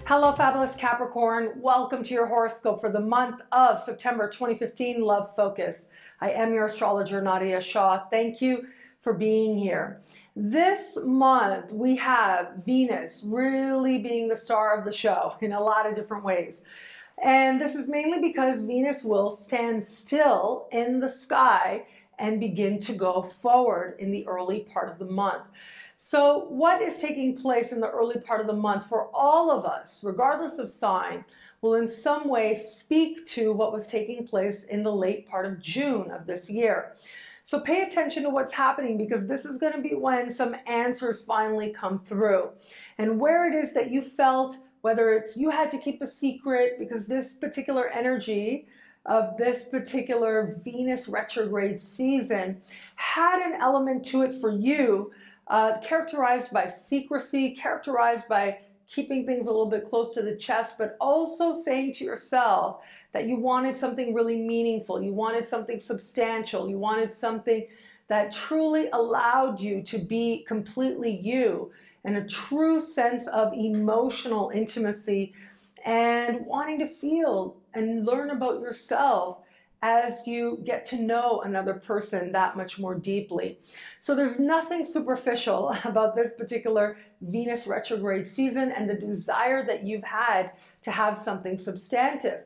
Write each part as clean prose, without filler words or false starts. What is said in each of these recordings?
Hello, fabulous Capricorn. Welcome to your horoscope for the month of September 2015, Love Focus. I am your astrologer, Nadiya Shah. Thank you for being here. This month, we have Venus really being the star of the show in a lot of different ways. And this is mainly because Venus will stand still in the sky and begin to go forward in the early part of the month. So what is taking place in the early part of the month for all of us, regardless of sign, will in some way speak to what was taking place in the late part of June of this year. So pay attention to what's happening, because this is going to be when some answers finally come through. And where it is that you felt, whether it's you had to keep a secret because this particular energy of this particular Venus retrograde season had an element to it for you, characterized by secrecy, characterized by keeping things a little bit close to the chest, but also saying to yourself that you wanted something really meaningful, you wanted something substantial, you wanted something that truly allowed you to be completely you, and a true sense of emotional intimacy, and wanting to feel and learn about yourself as you get to know another person that much more deeply. So there's nothing superficial about this particular Venus retrograde season and the desire that you've had to have something substantive.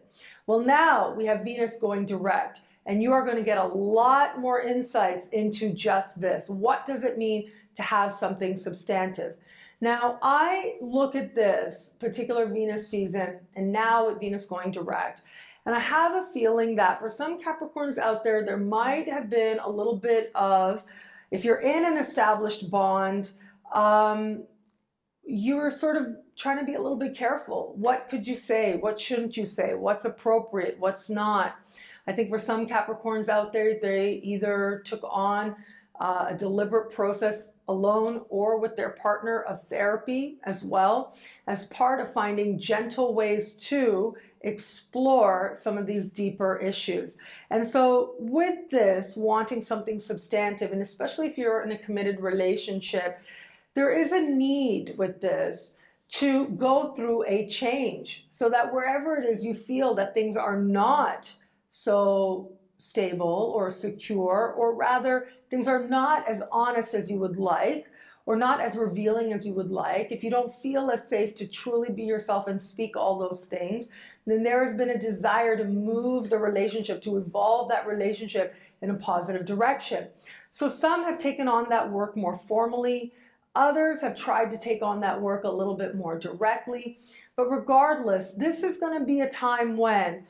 Well, now we have Venus going direct, and you are going to get a lot more insights into just this. What does it mean to have something substantive? Now, I look at this particular Venus season, and now with Venus going direct, and I have a feeling that for some Capricorns out there, there might have been a little bit of, if you're in an established bond, you're sort of trying to be a little bit careful. What could you say? What shouldn't you say? What's appropriate? What's not? I think for some Capricorns out there, they either took on a deliberate process alone or with their partner of therapy as well, as part of finding gentle ways to explore some of these deeper issues. And so with this, wanting something substantive, and especially if you're in a committed relationship, there is a need with this to go through a change, so that wherever it is you feel that things are not so stable or secure, or rather things are not as honest as you would like, or not as revealing as you would like, if you don't feel as safe to truly be yourself and speak all those things, then there has been a desire to move the relationship, to evolve that relationship in a positive direction. So some have taken on that work more formally. Others have tried to take on that work a little bit more directly. But regardless, this is going to be a time when,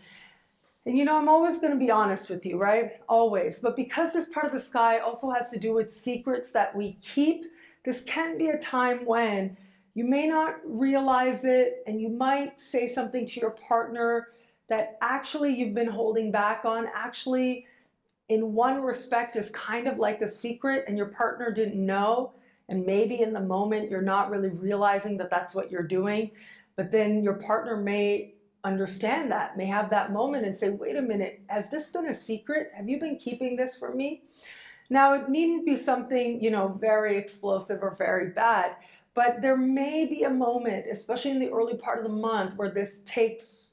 and you know, I'm always going to be honest with you, right? Always. But because this part of the sky also has to do with secrets that we keep, this can be a time when you may not realize it, and you might say something to your partner that actually you've been holding back on, actually in one respect is kind of like a secret, and your partner didn't know. And maybe in the moment you're not really realizing that that's what you're doing, but then your partner may understand that, may have that moment and say, wait a minute, has this been a secret? Have you been keeping this from me? Now, it needn't be something, you know, very explosive or very bad, but there may be a moment, especially in the early part of the month, where this takes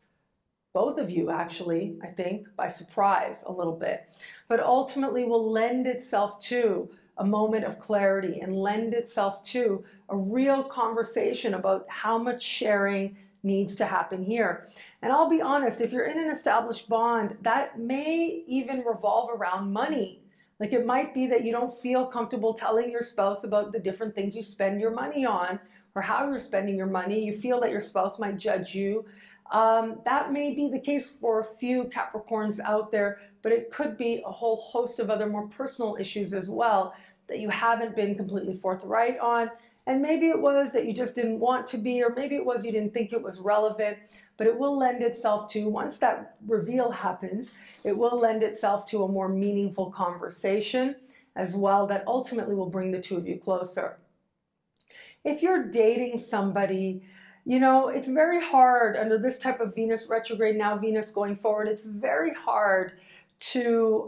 both of you, actually, I think, by surprise a little bit, but ultimately will lend itself to a moment of clarity and lend itself to a real conversation about how much sharing needs to happen here. And I'll be honest, if you're in an established bond, that may even revolve around money. Like, it might be that you don't feel comfortable telling your spouse about the different things you spend your money on, or how you're spending your money. You feel that your spouse might judge you. That may be the case for a few Capricorns out there, but it could be a whole host of other more personal issues as well that you haven't been completely forthright on. And maybe it was that you just didn't want to be, or maybe it was you didn't think it was relevant, but it will lend itself to, once that reveal happens, it will lend itself to a more meaningful conversation as well that ultimately will bring the two of you closer. If you're dating somebody, you know, it's very hard under this type of Venus retrograde, now Venus going forward, it's very hard to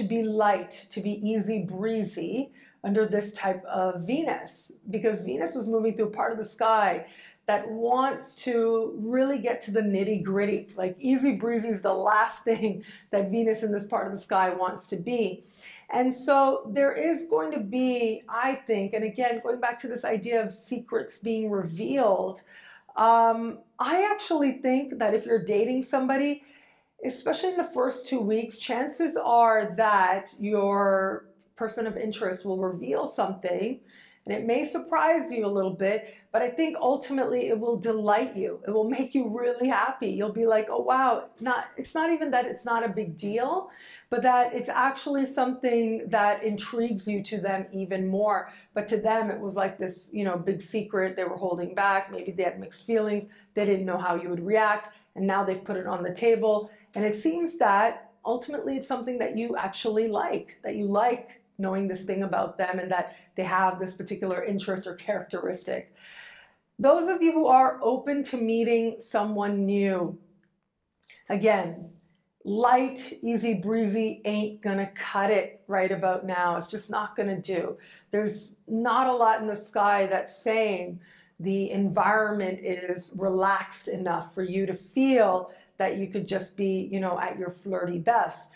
be light, to be easy breezy under this type of Venus, because Venus was moving through a part of the sky that wants to really get to the nitty gritty. Like easy breezy is the last thing that Venus in this part of the sky wants to be. And so there is going to be, I think, and again, going back to this idea of secrets being revealed, I actually think that if you're dating somebody, especially in the first 2 weeks, chances are that your person of interest will reveal something, and it may surprise you a little bit, but I think ultimately it will delight you. It will make you really happy. You'll be like, oh wow, it's not even that it's not a big deal, but that it's actually something that intrigues you to them even more. But to them, it was like this, big secret they were holding back. Maybe they had mixed feelings. They didn't know how you would react, and now they've put it on the table. And it seems that ultimately it's something that you actually like, that you like knowing this thing about them and that they have this particular interest or characteristic. Those of you who are open to meeting someone new, again, light, easy breezy ain't gonna cut it right about now. It's just not gonna do. There's not a lot in the sky that's saying the environment is relaxed enough for you to feel that you could just be, at your flirty best.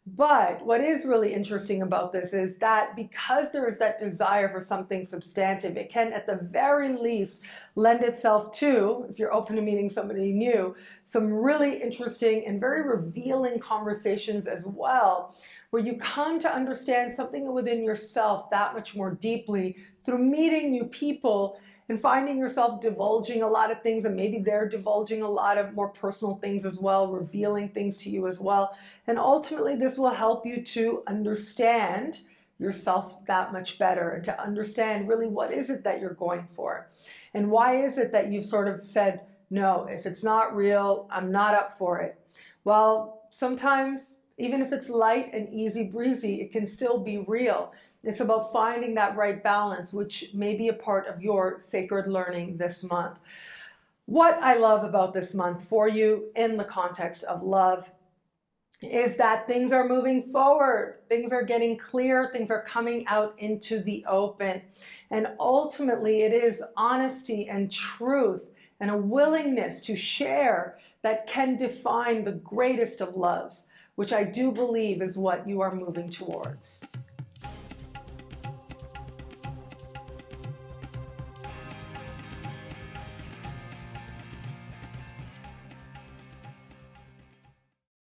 But what is really interesting about this is that because there is that desire for something substantive, it can at the very least lend itself to, if you're open to meeting somebody new, some really interesting and very revealing conversations as well, where you come to understand something within yourself that much more deeply through meeting new people and finding yourself divulging a lot of things, and maybe they're divulging a lot of more personal things as well, revealing things to you as well. And ultimately, this will help you to understand yourself that much better and to understand really what is it that you're going for. And why is it that you've sort of said, no, if it's not real, I'm not up for it. Well, sometimes, even if it's light and easy breezy, it can still be real. It's about finding that right balance, which may be a part of your sacred learning this month. What I love about this month for you in the context of love is that things are moving forward. Things are getting clear. Things are coming out into the open. And ultimately, it is honesty and truth and a willingness to share that can define the greatest of loves, which I do believe is what you are moving towards.